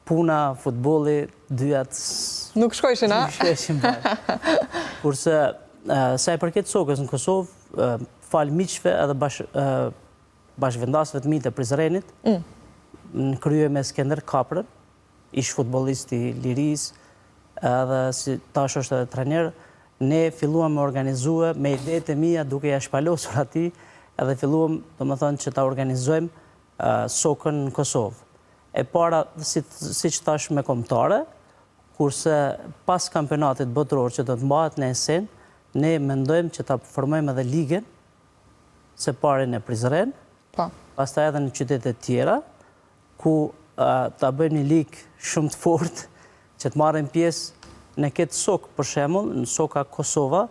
puna, futbolli, dyat... Nuk shkojshin, a? Nuk shkojshin bashkë. Kurse, sa i përket sokës në Kosovë, falë miqve edhe bashkëvendasëve të mi të Prizrenit, në krye me Skender Kaprën, ish futbolist i Liris, edhe si tash është edhe trener, ne filluam me organizue me idetë e mia duke ja shpalosur ati, edhe filluam, do më thënë, që ta organizojmë sokën në Kosovë. E para, si që tash me kombëtare, kurse pas kampionatit botëror që do të mbahet në esen, ne mendojmë që ta formojmë edhe ligën, se pare në Prizren, pastaj edhe në qytetet tjera, ku ta bëjmë një ligë shumë të fortë, që të marrim pjesë në këtë sokë, për shembull, në soka Kosova,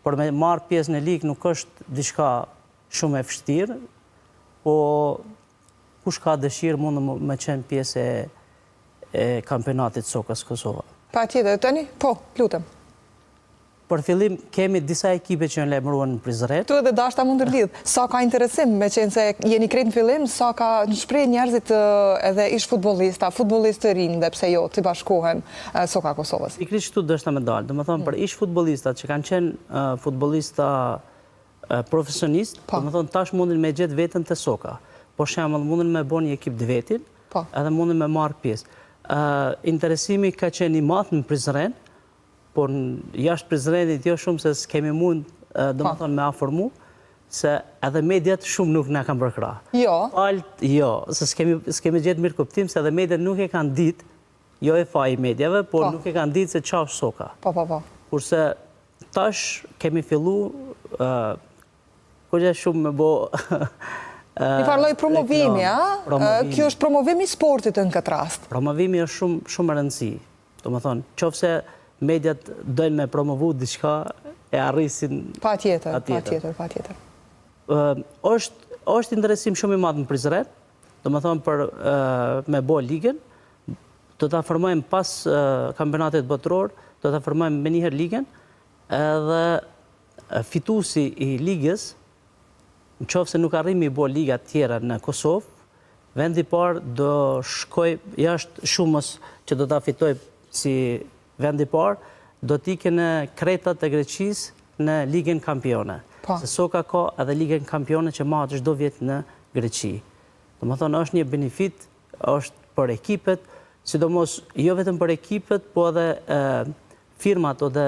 por me marrë pjesë në ligë nuk është diçka shumë e vështirë, po kush ka dëshirë mund me qenë pjesë e kampionatit sokës Kosova. Pa tjetër, tani? Po, lutem. Për fillim, kemi disa ekipe që janë lajmëruar në Prizren. Tu edhe dashta mund të lidh. Sa ka interesim, me qenë se jeni krejt në fillim, sa ka në shpreh njerëzit edhe ish futbolista, futbolistë të rinj, dhe pse jo, të bashkohen soka Kosovës. Pikrisht këtu dështa me dalë. Do të thonë për ish futbolistat që kanë qenë futbolista profesionist, do të thonë tash mundin me gjetë veten te soka. Por shembull mundin me bën një ekip të vetin, edhe mundin me marr pjesë. Interesimi ka qenë i madh në Prizren, por jashtë Prizrenit jo shumë se s'kemi mund, do më thonë, me aformu, se edhe mediat shumë nuk na kanë bërë krah. Jo? Jo, se s'kemi gjetë mirë kuptim, se edhe mediat nuk e kanë ditë, jo e fa i medjave, por nuk e kanë ditë se qa është soka. Kurse tash kemi fillu, kërgja shumë me bo... Një farloj promovimi, a? Kjo është promovimi sportit në këtë rast. Promovimi është shumë rëndësi. Do më thonë, qofë se mediat dojnë me promovu diçka e arrisin... Pa tjetër. është interesim shumë i madhë në Prizren, do më thonë për me bo ligën, do të formojmë pas kampionatit botëror, do të formojmë me njëherë ligën, edhe fitusi i ligës, në qofë se nuk arrimi i bo ligat tjera në Kosovë, vendi parë do shkoj jashtë shumës që do të fitoj si vendi parë, do t'ike në Kretat e Greqis në ligën kampione. Se soka ka edhe ligën kampione që mahet çdo vjet në Greqi. Do më thonë, është një benefit, është për ekipet, sidomos jo vetëm për ekipet, po edhe firmat ose